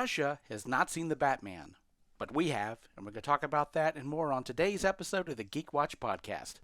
Russia has not seen the Batman, but we have, and we're going to talk about that and more on today's episode of the Geek Watch podcast.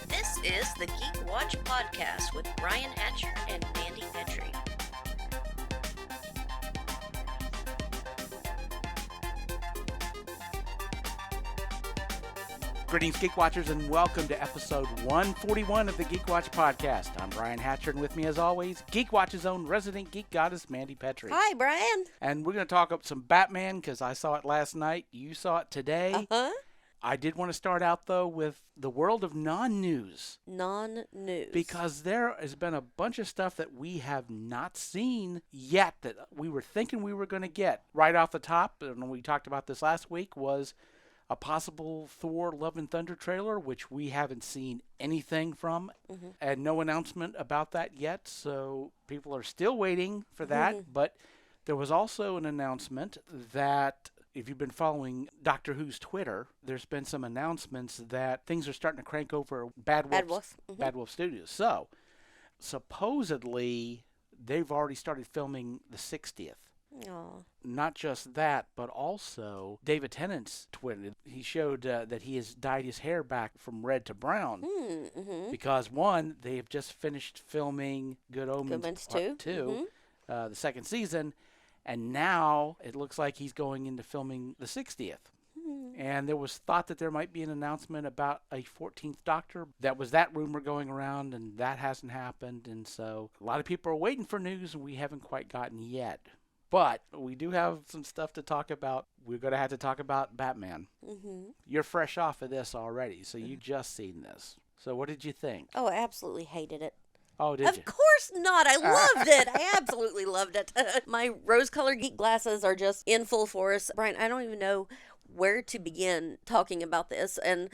This is the Geek Watch podcast with Brian Hatcher and Mandy Petrie. Greetings, Geek Watchers, and welcome to episode 141 of the Geek Watch podcast. I'm Brian Hatcher, and with me, as always, Geek Watch's own resident geek goddess, Mandy Petrie. Hi, Brian. And we're going to talk up some Batman, because I saw it last night. You saw it today. Uh-huh. I did want to start out, though, with the world of non-news. Non-news. Because there has been a bunch of stuff that we have not seen yet that we were thinking we were going to get. Right off the top, and we talked about this last week, was a possible Thor Love and Thunder trailer, which we haven't seen anything from, and no announcement about that yet, so people are still waiting for that. But there was also an announcement that, if you've been following Doctor Who's Twitter, there's been some announcements that things are starting to crank over Bad Wolf Studios. So, supposedly, they've already started filming the 60th. Aww. Not just that, but also David Tennant's Twitter. He showed that he has dyed his hair back from red to brown. Because, one, they have just finished filming Good Omens Part 2, the second season, and now it looks like he's going into filming the 60th. And there was thought that there might be an announcement about a 14th Doctor. That was that rumor going around, and that hasn't happened. And so a lot of people are waiting for news, and we haven't quite gotten yet. But we do have some stuff to talk about. We're going to have to talk about Batman. You're fresh off of this already, so you just seen this. So what did you think? Oh, I absolutely hated it. Oh, did you? Of course not. I loved it. I absolutely loved it. My rose-colored geek glasses are just in full force. Brian, I don't even know where to begin talking about this. And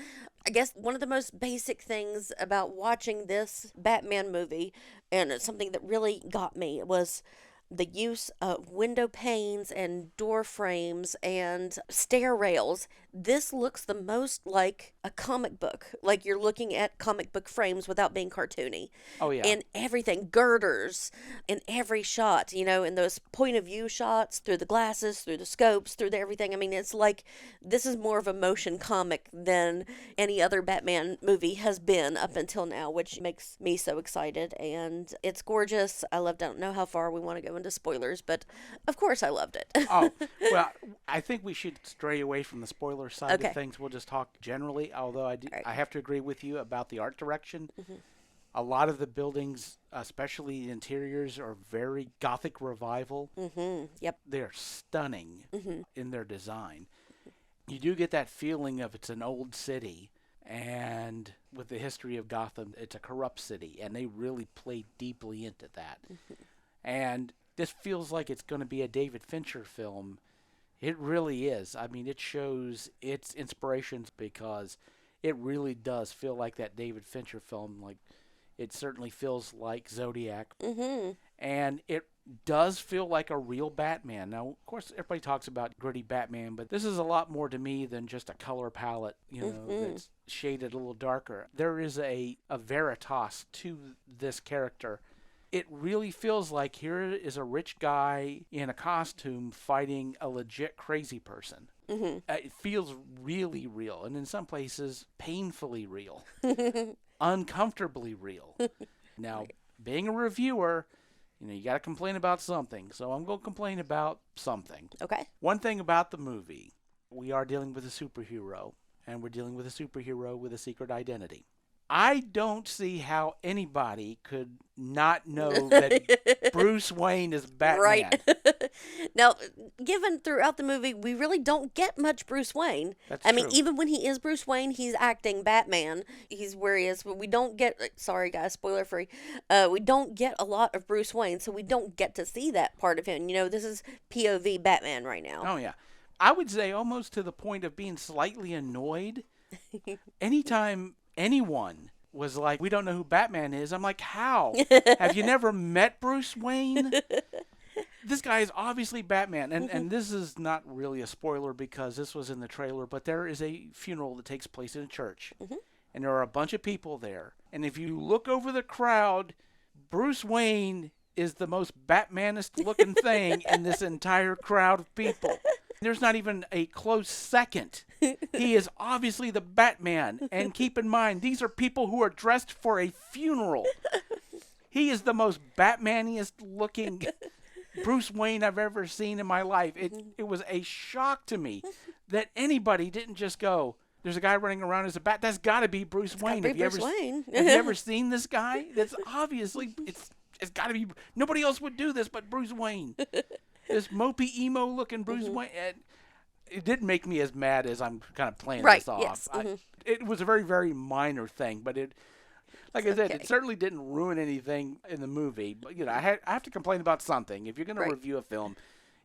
I guess one of the most basic things about watching this Batman movie, and it's something that really got me, was the use of window panes and door frames and stair rails. This looks the most like a comic book. Like you're looking at comic book frames without being cartoony. Oh, yeah. And everything, girders in every shot, you know, in those point of view shots, through the glasses, through the scopes, through the everything. I mean, it's like this is more of a motion comic than any other Batman movie has been up until now, which makes me so excited. And it's gorgeous. I loved it. I don't know how far we want to go into spoilers, but of course I loved it. Oh, well, I think we should stray away from the spoiler side of things. We'll just talk generally, although I have to agree with you about the art direction. A lot of the buildings, especially the interiors, are very Gothic revival. Yep. They're stunning in their design. You do get that feeling of it's an old city, and with the history of Gotham, it's a corrupt city, and they really play deeply into that. And this feels like it's going to be a David Fincher film. It really is. I mean, it shows its inspirations because it really does feel like that David Fincher film. Like, it certainly feels like Zodiac. And it does feel like a real Batman. Now, of course, everybody talks about gritty Batman, but this is a lot more to me than just a color palette, you know, that's shaded a little darker. There is a veritas to this character. It really feels like here is a rich guy in a costume fighting a legit crazy person. It feels really real, and in some places, painfully real. Uncomfortably real. Now, being a reviewer, you know, you got to complain about something, so I'm going to complain about something. Okay. One thing about the movie, we are dealing with a superhero, and we're dealing with a superhero with a secret identity. I don't see how anybody could not know that Bruce Wayne is Batman. Right. Now, given throughout the movie, we really don't get much Bruce Wayne. That's I mean, true. even when he is Bruce Wayne, he's acting Batman. He's where he is. We don't get, sorry guys, spoiler free. We don't get a lot of Bruce Wayne, so we don't get to see that part of him. You know, this is POV Batman right now. Oh, yeah. I would say almost to the point of being slightly annoyed. Anytime anyone was like, we don't know who Batman is, I'm like, how? Have you never met Bruce Wayne? This guy is obviously Batman. And this is not really a spoiler because this was in the trailer, but there is a funeral that takes place in a church. and there are a bunch of people there. And if you look over the crowd, Bruce Wayne is the most Batmanist looking thing in this entire crowd of people. There's not even a close second. He is obviously the Batman. And keep in mind, these are people who are dressed for a funeral. He is the most Batmaniest looking Bruce Wayne I've ever seen in my life. It was a shock to me that anybody didn't just go, there's a guy running around as a bat. That's got to be Bruce Wayne. Have you ever seen this guy? That's obviously, it's got to be, nobody else would do this but Bruce Wayne. This mopey, emo-looking Bruce Wayne. It didn't make me as mad as I'm kind of playing this off. Yes. It was a very, very minor thing, but like I said, it certainly didn't ruin anything in the movie. But, I have to complain about something. If you're going to review a film,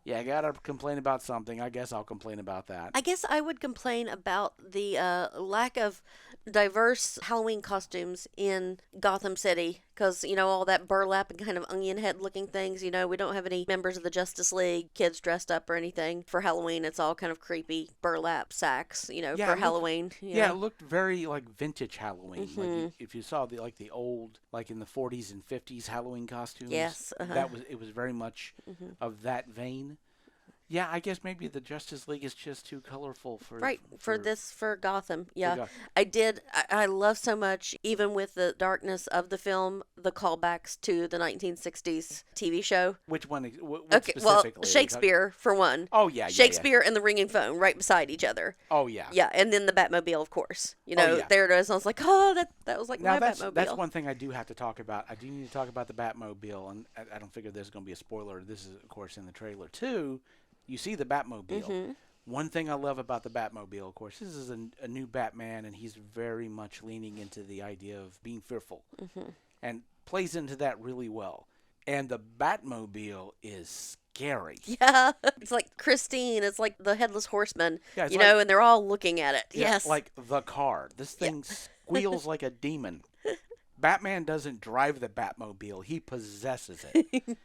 I got to complain about something. I guess I'll complain about that. I guess I would complain about the lack of diverse Halloween costumes in Gotham City. Because, all that burlap and kind of onion head looking things. We don't have any members of the Justice League, kids dressed up or anything for Halloween. It's all kind of creepy burlap sacks, for Halloween. Yeah, it looked very like vintage Halloween. Like if you saw the old, like in the 40s and 50s Halloween costumes. Yes. It was very much of that vein. Yeah, I guess maybe the Justice League is just too colorful for Gotham. Yeah, I love so much, even with the darkness of the film, the callbacks to the 1960s TV show. Which one? Okay, well, Shakespeare for one. Oh yeah, Shakespeare and the Ringing Phone right beside each other. Oh yeah. Yeah, and then the Batmobile, of course. There it is. I was like, oh, that was like my Batmobile. That's one thing I do have to talk about. I do need to talk about the Batmobile, and I don't figure there's going to be a spoiler. This is, of course, in the trailer too. You see the Batmobile. One thing I love about the Batmobile, of course, this is a new Batman, and he's very much leaning into the idea of being fearful and plays into that really well. And the Batmobile is scary. Yeah. It's like Christine. It's like the Headless Horseman, and they're all looking at it. Yeah, yes. Like the car. This thing squeals like a demon. Batman doesn't drive the Batmobile. He possesses it.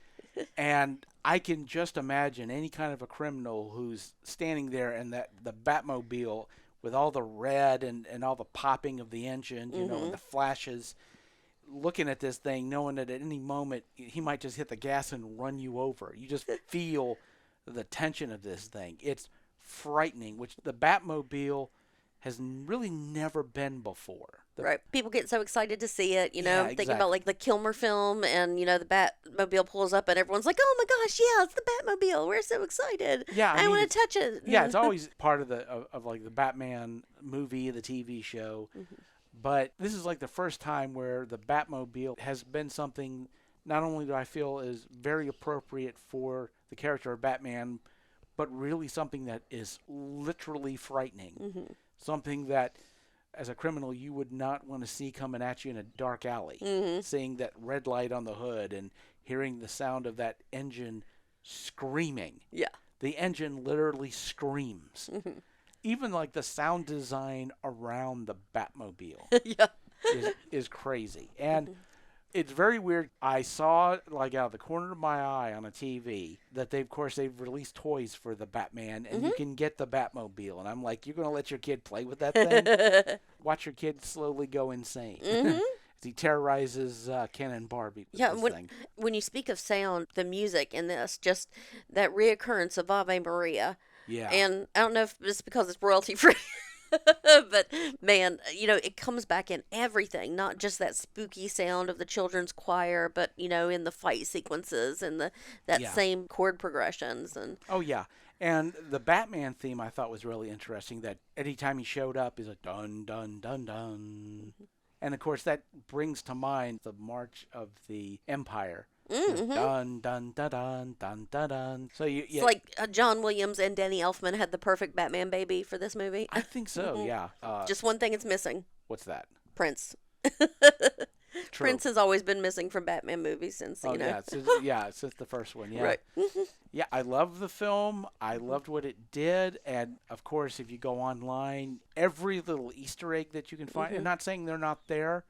And I can just imagine any kind of a criminal who's standing there and the Batmobile with all the red and all the popping of the engine, and the flashes, looking at this thing, knowing that at any moment he might just hit the gas and run you over. You just feel the tension of this thing. It's frightening, which the Batmobile has really never been before. Right. People get so excited to see it, Yeah, I'm thinking about like the Kilmer film and, the Batmobile pulls up and everyone's like, oh my gosh, yeah, it's the Batmobile. We're so excited. Yeah. I want to touch it. Yeah, it's always part of like the Batman movie, the TV show. But this is like the first time where the Batmobile has been something not only do I feel is very appropriate for the character of Batman, but really something that is literally frightening. Something that, as a criminal, you would not want to see coming at you in a dark alley. Seeing that red light on the hood and hearing the sound of that engine screaming. Yeah. The engine literally screams. Even like the sound design around the Batmobile is crazy. And it's very weird. I saw, like, out of the corner of my eye on a TV that they've released toys for the Batman, and you can get the Batmobile. And I'm like, you're going to let your kid play with that thing? Watch your kid slowly go insane. As he terrorizes Ken and Barbie with this thing. When you speak of sound, the music in this, just that reoccurrence of Ave Maria. Yeah. And I don't know if it's because it's royalty free. But man, it comes back in everything, not just that spooky sound of the children's choir, but in the fight sequences and that same chord progressions and and the Batman theme I thought was really interesting. That anytime he showed up, is a dun dun dun dun, and of course that brings to mind the March of the Empire. Dun dun dun dun dun dun dun. So it's like John Williams and Danny Elfman had the perfect Batman baby for this movie. I think so. Yeah. Just one thing it's missing. What's that? Prince. True. Prince has always been missing from Batman movies since since the first one. Yeah. Right. Yeah, I love the film. I loved what it did, and of course, if you go online, every little Easter egg that you can find. I'm not saying they're not there.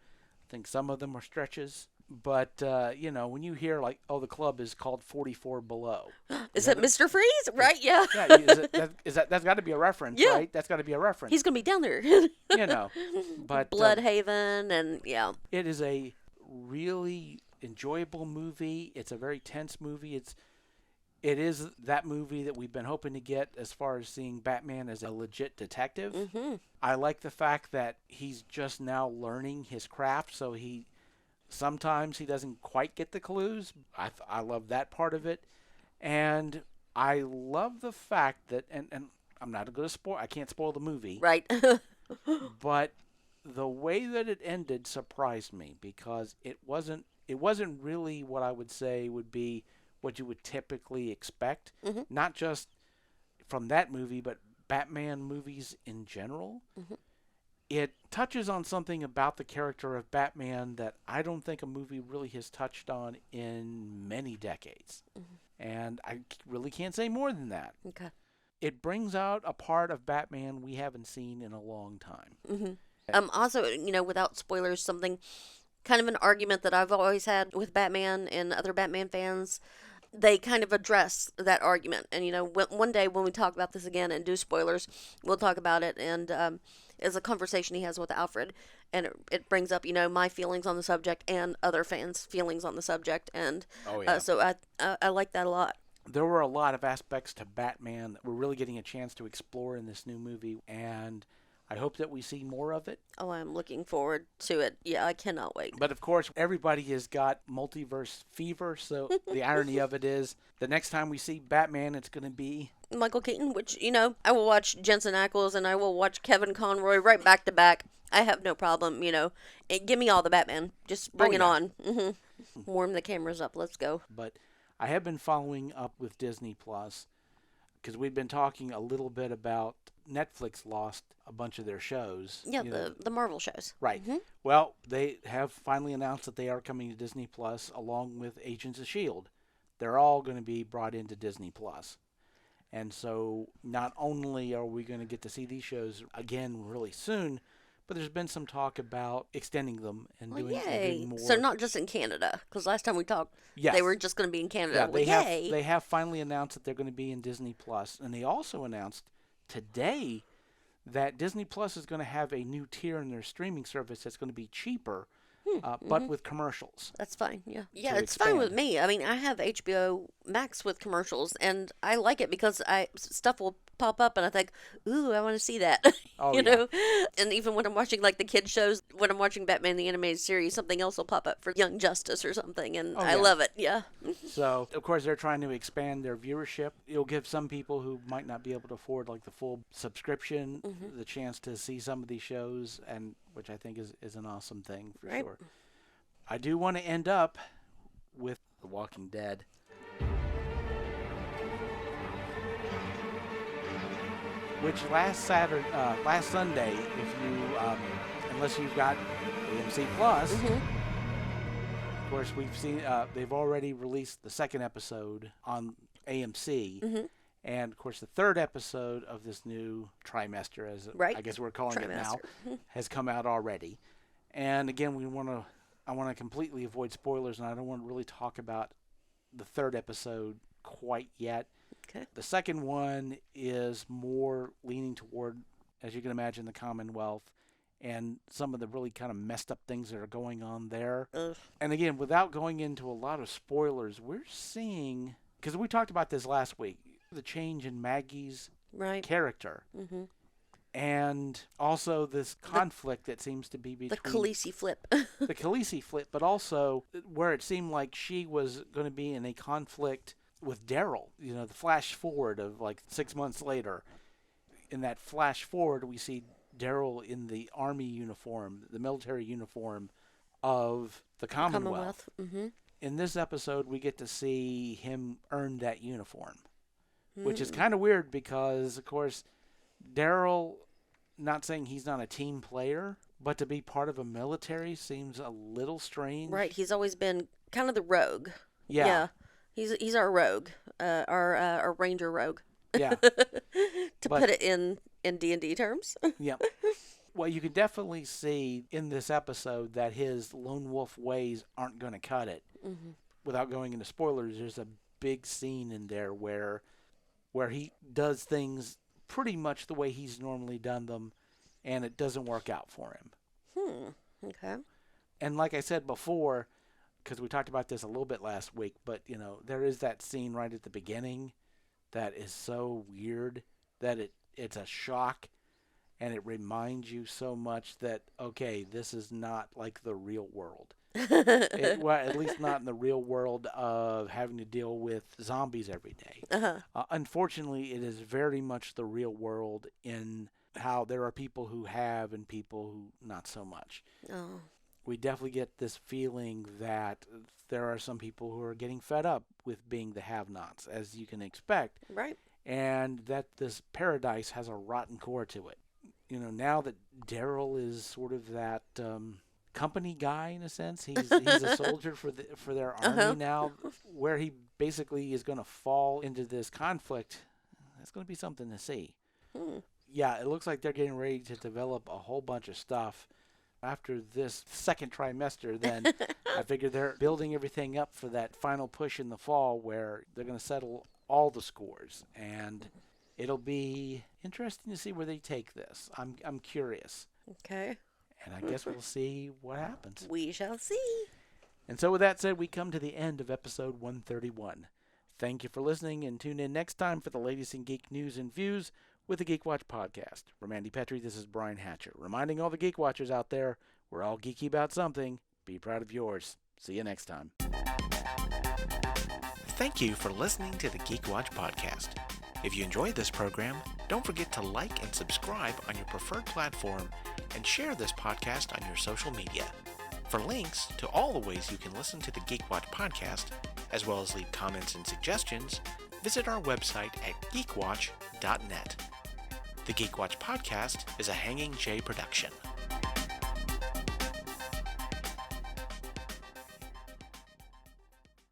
I think some of them are stretches. But when you hear like, oh, the club is called 44 Below. Is that Mr. Freeze? Right? Yeah. Yeah, that's got to be a reference, Yeah. right? That's got to be a reference. He's gonna be down there. But Bloodhaven, and yeah. it is a really enjoyable movie. It's a very tense movie. It is that movie that we've been hoping to get as far as seeing Batman as a legit detective. Mm-hmm. I like the fact that he's just now learning his craft, so sometimes he doesn't quite get the clues. I love that part of it. And I love the fact that, and I'm not going to spoil, I can't spoil the movie. Right. But the way that it ended surprised me, because it wasn't really what I would say would be what you would typically expect, Mm-hmm. not just from that movie, but Batman movies in general. Mm-hmm. It touches on something about the character of Batman that I don't think a movie really has touched on in many decades. Mm-hmm. And I really can't say more than that. Okay. It brings out a part of Batman we haven't seen in a long time. Mm-hmm. Also, without spoilers, something kind of an argument that I've always had with Batman and other Batman fans. They kind of address that argument. And, one day when we talk about this again and do spoilers, we'll talk about it. And it's a conversation he has with Alfred. And it brings up, my feelings on the subject and other fans' feelings on the subject. And so I like that a lot. There were a lot of aspects to Batman that we're really getting a chance to explore in this new movie. And I hope that we see more of it. Oh, I'm looking forward to it. Yeah, I cannot wait. But of course, everybody has got multiverse fever, so the irony of it is the next time we see Batman, it's going to be Michael Keaton, which, I will watch Jensen Ackles and I will watch Kevin Conroy right back to back. I have no problem, give me all the Batman. Just bring it on. Mm-hmm. Warm the cameras up. Let's go. But I have been following up with Disney Plus, because we've been talking a little bit about Netflix lost a bunch of their shows. Yeah, the Marvel shows. Right. Mm-hmm. Well, they have finally announced that they are coming to Disney Plus along with Agents of S.H.I.E.L.D. They're all going to be brought into Disney Plus. And so not only are we going to get to see these shows again really soon, but there's been some talk about extending them and doing more. So not just in Canada, because last time we talked, they were just going to be in Canada. Yeah, they have finally announced that they're going to be in Disney Plus, and they also announced today that Disney Plus is going to have a new tier in their streaming service that's going to be cheaper, but with commercials. That's fine, yeah. Yeah, it's fine with me. I mean, I have HBO Max with commercials, and I like it because stuff will pop up, and I think, ooh, I want to see that. You know? And even when I'm watching, like, the kids shows, when I'm watching Batman the Animated Series, something else will pop up for Young Justice or something, and I love it, yeah. So, of course, they're trying to expand their viewership. It'll give some people who might not be able to afford, like, the full subscription the chance to see some of these shows, and which I think is an awesome thing, for sure. I do want to end up with The Walking Dead. Which last Sunday, if you, unless you've got AMC Plus, of course we've seen they've already released the second episode on AMC, and of course the third episode of this new trimester, as I guess we're calling it now, has come out already. And again, I want to completely avoid spoilers, and I don't want to really talk about the third episode quite yet. Okay. The second one is more leaning toward, as you can imagine, the Commonwealth and some of the really kind of messed up things that are going on there. And again, without going into a lot of spoilers, we're seeing, because we talked about this last week, the change in Maggie's character. And also this conflict that seems to be between... The Khaleesi flip. The Khaleesi flip, but also where it seemed like she was going to be in a conflict with Daryl, the flash forward of like 6 months later. In that flash forward, we see Daryl in the army uniform, the military uniform of the Commonwealth. In this episode, we get to see him earn that uniform, which is kind of weird because, of course, Daryl, not saying he's not a team player, but to be part of a military seems a little strange. Right, he's always been kind of the rogue. Yeah. He's our rogue, our ranger rogue. Yeah. Put it in D&D terms. Yeah. Well, you can definitely see in this episode that his lone wolf ways aren't going to cut it. Mm-hmm. Without going into spoilers, there's a big scene in there where he does things pretty much the way he's normally done them, and it doesn't work out for him. Okay. And like I said before, because we talked about this a little bit last week, but, there is that scene right at the beginning that is so weird that it's a shock. And it reminds you so much that, okay, this is not like the real world. Well, at least not in the real world of having to deal with zombies every day. Uh-huh. Unfortunately, it is very much the real world in how there are people who have and people who not so much. Oh. We definitely get this feeling that there are some people who are getting fed up with being the have-nots, as you can expect. Right. And that this paradise has a rotten core to it. Now that Daryl is sort of that company guy in a sense, he's a soldier for their army now, where he basically is going to fall into this conflict. That's going to be something to see. Yeah, it looks like they're getting ready to develop a whole bunch of stuff after this second trimester. Then I figure they're building everything up for that final push in the fall, where they're going to settle all the scores, and it'll be interesting to see where they take this. I'm curious. Okay. And I guess we'll see what happens. We shall see. And so with that said, we come to the end of episode 131. Thank you for listening, and tune in next time for the latest in geek news and views with the Geek Watch podcast. For Mandy Petrie, this is Brian Hatcher, reminding all the Geek Watchers out there, we're all geeky about something. Be proud of yours. See you next time. Thank you for listening to the Geek Watch podcast. If you enjoyed this program, don't forget to like and subscribe on your preferred platform and share this podcast on your social media. For links to all the ways you can listen to the Geek Watch podcast, as well as leave comments and suggestions, visit our website at geekwatch.net. The Geek Watch podcast is a Hanging J production.